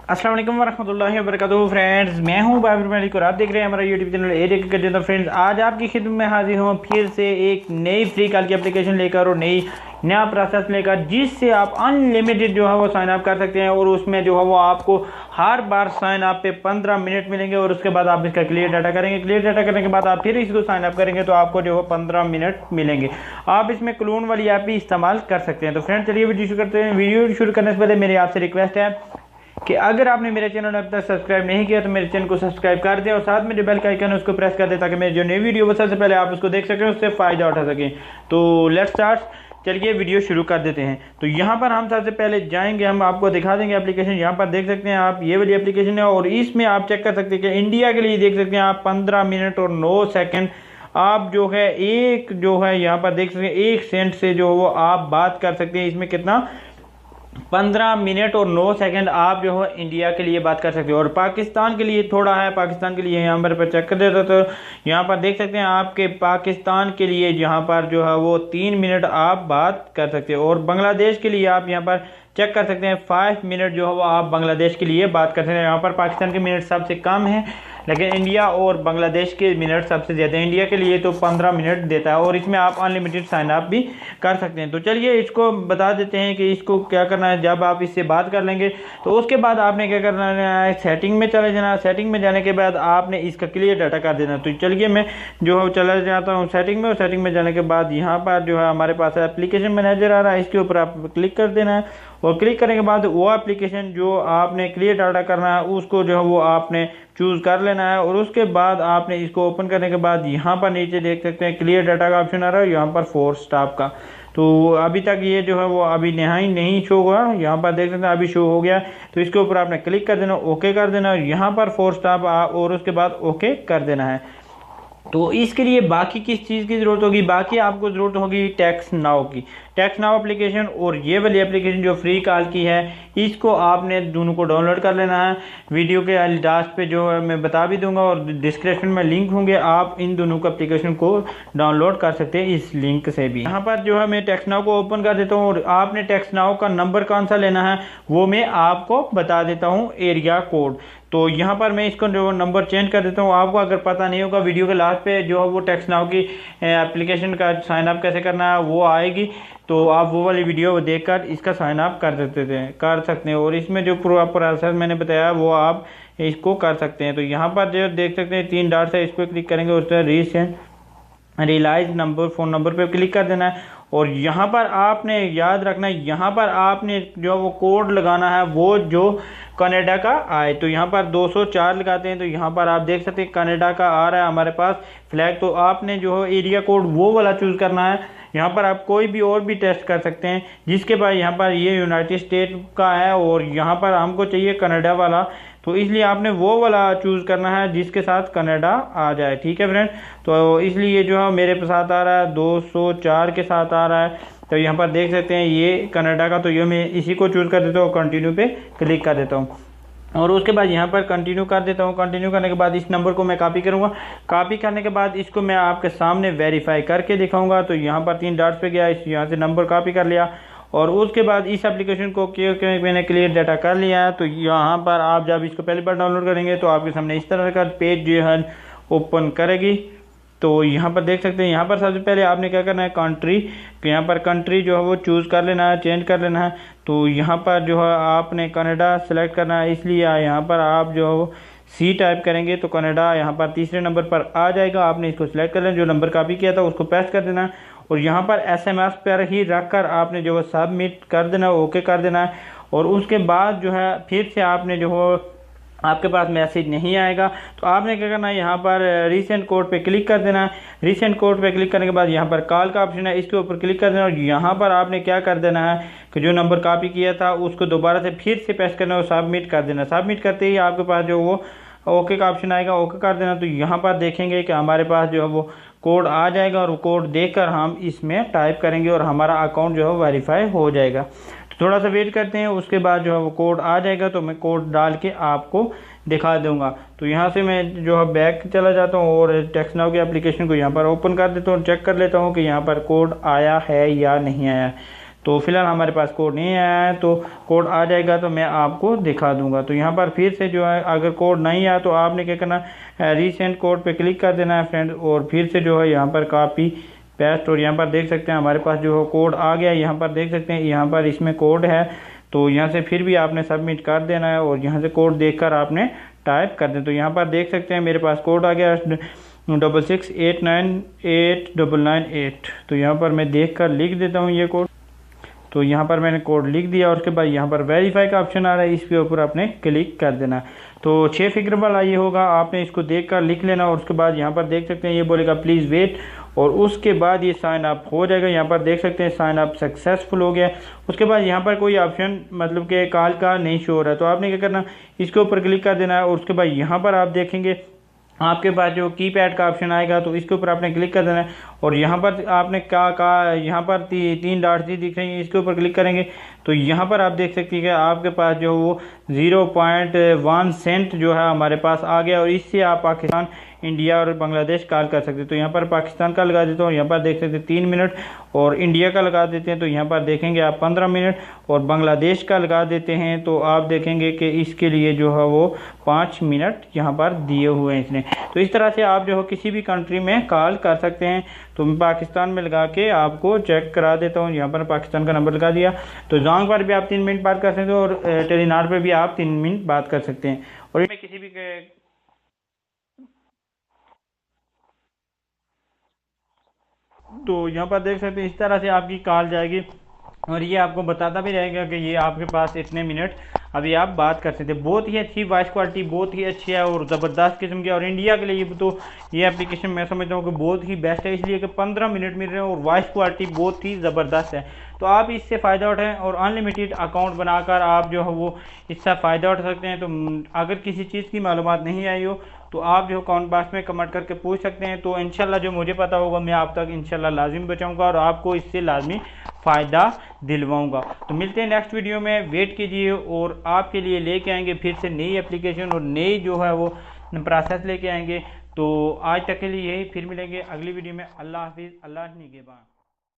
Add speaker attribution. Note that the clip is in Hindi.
Speaker 1: अस्सलाम वालेकुम वरहमतुल्लाहि वबरकातुहू। फ्रेंड्स, मैं हूं बाबर मलिक और आप देख रहे हैं हमारा यूट्यूब चैनल एरिक कर देता। फ्रेंड्स, आज आपकी खिदमत में हाजिर हूं फिर से एक नई फ्री कॉल की एप्लीकेशन लेकर और नया प्रोसेस लेकर, जिससे आप अनलिमिटेड जो है वो साइन अप कर सकते हैं। और उसमें जो है वो आपको हर बार साइन अप पे 15 मिनट मिलेंगे और उसके बाद आप इसका क्लियर डाटा करेंगे। क्लियर डाटा करने के बाद आप फिर इसको साइन अप करेंगे तो आपको जो है 15 मिनट मिलेंगे। आप इसमें क्लोन वाली ऐप भी इस्तेमाल कर सकते हैं। तो फ्रेंड्स, चलिए वीडियो शुरू करते हैं। वीडियो शुरू करने से पहले मेरी आपसे रिक्वेस्ट है कि अगर आपने मेरे चैनल अब तक सब्सक्राइब नहीं किया तो मेरे चैनल को सब्सक्राइब कर दें और साथ में जो बेल का आइकन है उसको प्रेस कर दें ताकि मेरी जो नई वीडियो सबसे पहले आप उसको देख सकें, उससे फ़ायदा उठा सकें। तो लेट्स स्टार्ट, चलिए वीडियो शुरू कर देते हैं। तो यहाँ पर हम सबसे पहले जाएंगे, हम आपको दिखा देंगे एप्लीकेशन। यहाँ पर देख सकते हैं आप, ये वाली एप्लीकेशन है और इसमें आप चेक कर सकते हैं कि इंडिया के लिए देख सकते हैं आप 15 मिनट और 9 सेकेंड आप जो है एक जो है यहाँ पर देख सकते हैं 1 सेंट से जो वो आप बात कर सकते हैं। इसमें कितना 15 मिनट और 9 सेकंड आप जो है इंडिया के लिए बात कर सकते हो। और पाकिस्तान के लिए थोड़ा है, पाकिस्तान के लिए यहाँ पर चेक कर देता तो यहाँ पर देख सकते हैं आपके पाकिस्तान के लिए यहाँ पर जो है वो 3 मिनट आप बात कर सकते हो। और बांग्लादेश के लिए आप यहाँ पर चेक कर सकते हैं 5 मिनट जो है वो आप बांग्लादेश के लिए बात कर सकते हैं। यहाँ पर पाकिस्तान के मिनट सबसे कम है, लेकिन इंडिया और बांग्लादेश के मिनट सबसे ज़्यादा है। इंडिया के लिए तो 15 मिनट देता है और इसमें आप अनलिमिटेड साइन अप भी कर सकते हैं। तो चलिए इसको बता देते हैं कि इसको क्या करना है। जब आप इससे बात कर लेंगे तो उसके बाद आपने क्या करना है, सेटिंग में चले जाना। सेटिंग में जाने के बाद आपने इसका क्लियर डाटा कर देना। तो चलिए मैं जो है चला जाता हूँ सेटिंग में, और सेटिंग में जाने के बाद यहाँ पर जो है हमारे पास एप्लीकेशन मैनेजर आ रहा है, इसके ऊपर आप क्लिक कर देना है। और क्लिक करने के बाद वो एप्लीकेशन जो आपने क्लियर डाटा करना है उसको जो है वो आपने चूज़ कर लेना है। और उसके बाद आपने इसको ओपन करने के बाद यहाँ पर नीचे देख सकते हैं क्लियर डाटा का ऑप्शन आ रहा है, यहाँ पर 4 स्टाफ का। तो अभी तक ये जो है वो अभी नहीं शो हुआ, यहाँ पर देख सकते हैं अभी शो हो गया। तो इसके ऊपर आपने क्लिक कर देना, ओके कर देना, यहाँ पर 4 स्टाफ और उसके बाद ओके कर देना है। तो इसके लिए बाकी किस चीज़ की ज़रूरत होगी, बाकी आपको ज़रूरत होगी टैक्स नाउ की। टैक्स नाउ एप्लीकेशन और ये वाली एप्लीकेशन जो फ्री कॉल की है, इसको आपने दोनों को डाउनलोड कर लेना है। वीडियो के लास्ट पे जो है मैं बता भी दूंगा और डिस्क्रिप्शन में लिंक होंगे, आप इन दोनों को एप्लीकेशन को डाउनलोड कर सकते हैं इस लिंक से भी। यहाँ पर जो है मैं टैक्स नाउ को ओपन कर देता हूँ और आपने टैक्स नाउ का नंबर कौन सा लेना है वो मैं आपको बता देता हूँ, एरिया कोड। तो यहाँ पर मैं इसको जो नंबर चेंज कर देता हूँ। आपको अगर पता नहीं होगा, वीडियो के लास्ट पे जो है वो टैक्स नाउ की एप्लीकेशन का साइन अप कैसे करना है वो आएगी, तो आप वो वाली वीडियो देखकर इसका साइन अप कर सकते हैं। और इसमें जो पूरा प्रोसेस मैंने बताया वो आप इसको कर सकते हैं। तो यहाँ पर जो देख सकते हैं 3 डॉट्स है, इस पर क्लिक करेंगे, उस पर रीसेंट रियलाइज नंबर फ़ोन नंबर पे क्लिक कर देना है। और यहाँ पर आपने याद रखना है, यहाँ पर आपने जो वो कोड लगाना है वो जो कनाडा का आए। तो यहाँ पर 204 लगाते हैं, तो यहाँ पर आप देख सकते हैं कनाडा का आ रहा है हमारे पास फ्लैग। तो आपने जो है एरिया कोड वो वाला चूज़ करना है। यहाँ पर आप कोई भी और भी टेस्ट कर सकते हैं, जिसके बाद यहाँ पर ये यूनाइटेड स्टेट का है और यहाँ पर हमको चाहिए कनाडा वाला, तो इसलिए आपने वो वाला चूज़ करना है जिसके साथ कनाडा आ जाए। ठीक है फ्रेंड, तो इसलिए जो है मेरे साथ आ रहा है 204 के साथ आ रहा है। तो यहाँ पर देख सकते हैं ये कनाडा का, तो ये मैं इसी को चूज़ कर देता हूँ, कंटिन्यू पे क्लिक कर देता हूँ और उसके बाद यहाँ पर कंटिन्यू कर देता हूँ। कंटिन्यू करने के बाद इस नंबर को मैं कॉपी करूँगा। कॉपी करने के बाद इसको मैं आपके सामने वेरीफाई करके दिखाऊंगा। तो यहाँ पर 3 डॉट्स पे गया, इस यहाँ से नंबर कॉपी कर लिया और उसके बाद इस एप्लीकेशन को क्योंकि मैंने क्लियर डाटा कर लिया है, तो यहाँ पर आप जब इसको पहली बार डाउनलोड करेंगे तो आपके सामने इस तरह का पेज जो है ओपन करेगी। तो यहाँ पर देख सकते हैं, यहाँ पर सबसे पहले आपने क्या करना है, कंट्री, यहाँ पर कंट्री जो है वो चूज़ कर लेना है, चेंज कर लेना है। तो यहाँ पर जो है आपने कनाडा सेलेक्ट करना है, इसलिए यहाँ पर आप जो है वो सी टाइप करेंगे तो कनाडा यहाँ पर तीसरे नंबर पर आ जाएगा। आपने इसको सिलेक्ट कर लेना, जो नंबर कॉपी किया था उसको पेस्ट कर देना है और यहाँ पर SMS पर ही रख कर आपने जो है सबमिट कर देना है, ओके कर देना है। और उसके बाद जो है फिर से आपने जो है आपके पास मैसेज नहीं आएगा, तो आपने क्या करना है, यहाँ पर रीसेंट कोड पे क्लिक कर देना है। रीसेंट कोड पे क्लिक करने के बाद यहाँ पर कॉल का ऑप्शन है, इसके ऊपर क्लिक कर देना और यहाँ पर आपने क्या कर देना है कि जो नंबर कॉपी किया था उसको दोबारा से फिर से पेस्ट करना और सबमिट कर देना। सबमिट करते ही आपके पास जो वो ओके का ऑप्शन आएगा, ओके कर देना। तो यहाँ पर देखेंगे कि हमारे पास जो है वो कोड आ जाएगा और वो कोड देखकर हम इसमें टाइप करेंगे और हमारा अकाउंट जो है वेरीफाई हो जाएगा। तो थोड़ा सा वेट करते हैं, उसके बाद जो है वो कोड आ जाएगा तो मैं कोड डाल के आपको दिखा दूंगा। तो यहाँ से मैं जो है बैक चला जाता हूँ और टैक्स नाउ की एप्लीकेशन को यहाँ पर ओपन कर देता हूँ, चेक कर लेता हूँ कि यहाँ पर कोड आया है या नहीं आया। तो फिलहाल हमारे पास कोड नहीं आया है, तो कोड आ जाएगा तो मैं आपको दिखा दूंगा। तो यहाँ पर फिर से जो है अगर कोड नहीं आया तो आपने क्या करना है, रीसेंट कोड पे क्लिक कर देना है फ्रेंड्स, और फिर से जो है यहाँ पर कॉपी पेस्ट, और यहाँ पर देख सकते हैं हमारे पास जो है कोड आ गया। यहाँ पर देख सकते हैं यहाँ पर इसमें कोड है, तो यहाँ से फिर भी आपने सबमिट कर देना है और यहाँ से कोड देखकर आपने टाइप कर दें। तो यहाँ पर देख सकते हैं मेरे पास कोड आ गया 66898998। तो यहाँ पर मैं देख कर लिख देता हूँ ये कोड। तो यहाँ पर मैंने कोड लिख दिया और उसके बाद यहाँ पर वेरीफाई का ऑप्शन आ रहा है, इसके ऊपर आपने क्लिक कर देना। तो 6 फिगर वाला ये होगा, आपने इसको देख कर लिख लेना और उसके बाद यहाँ पर देख सकते हैं ये बोलेगा प्लीज़ वेट, और उसके बाद ये साइन अप हो जाएगा। यहाँ पर देख सकते हैं साइन अप सक्सेसफुल हो गया। उसके बाद यहाँ पर कोई ऑप्शन मतलब कि कॉल का नहीं शो हो रहा है, तो आपने क्या करना, इसके ऊपर क्लिक कर देना है और उसके बाद यहाँ पर आप देखेंगे आपके पास जो कीपैड का ऑप्शन आएगा, तो इसके ऊपर आपने क्लिक कर देना है और यहाँ पर आपने यहाँ पर 3 डॉट्स दिख रही हैं, इसके ऊपर क्लिक करेंगे तो यहाँ पर आप देख सकते हैं कि आपके पास जो वो 0.1 सेंट जो है हमारे पास आ गया, और इससे आप पाकिस्तान, इंडिया और बांग्लादेश कॉल कर सकते हैं। तो यहाँ पर पाकिस्तान का लगा देता हूँ, यहाँ पर देख सकते हैं 3 मिनट, और इंडिया का लगा देते हैं तो यहाँ पर देखेंगे आप 15 मिनट, और बांग्लादेश का लगा देते हैं तो आप देखेंगे कि इसके लिए जो है वो 5 मिनट यहाँ पर दिए हुए हैं इसने। तो इस तरह से आप जो है किसी भी कंट्री में कॉल कर सकते हैं। तो मैं पाकिस्तान में लगा के आपको चेक करा देता हूँ, यहाँ पर पाकिस्तान का नंबर लगा दिया। तो जोंग पर भी आप 3 मिनट बात कर सकते हो और टेलीनॉर पर भी आप 3 मिनट बात कर सकते हैं। और इसमें किसी भी तो यहाँ पर देख सकते हैं इस तरह से आपकी कॉल जाएगी और ये आपको बताता भी रहेगा कि ये आपके पास इतने मिनट अभी आप बात कर सकते हैं। बहुत ही अच्छी वॉइस क्वालिटी, बहुत ही अच्छी है और ज़बरदस्त किस्म की, और इंडिया के लिए तो ये एप्लीकेशन मैं समझता हूँ कि बहुत ही बेस्ट है, इसलिए कि 15 मिनट मिल रहे हैं और वॉइस क्वालिटी बहुत ही ज़बरदस्त है। तो आप इससे फ़ायदा उठाएं और अनलिमिटेड अकाउंट बनाकर आप जो है वो इससे फ़ायदा उठा सकते हैं। तो अगर किसी चीज़ की मालूमात नहीं आई हो तो आप जो कमेंट बॉक्स में कमेंट करके पूछ सकते हैं। तो इंशाल्लाह जो मुझे पता होगा मैं आप तक इंशाल्लाह लाजिम बचाऊंगा और आपको इससे लाजमी फ़ायदा दिलवाऊंगा। तो मिलते हैं नेक्स्ट वीडियो में, वेट कीजिए और आपके लिए लेके आएंगे फिर से नई एप्लीकेशन और नई जो है वो प्रोसेस लेके आएंगे। तो आज तक के लिए यही, फिर मिलेंगे अगली वीडियो में। अल्लाह हाफिज़, अल्लाह निगहबान।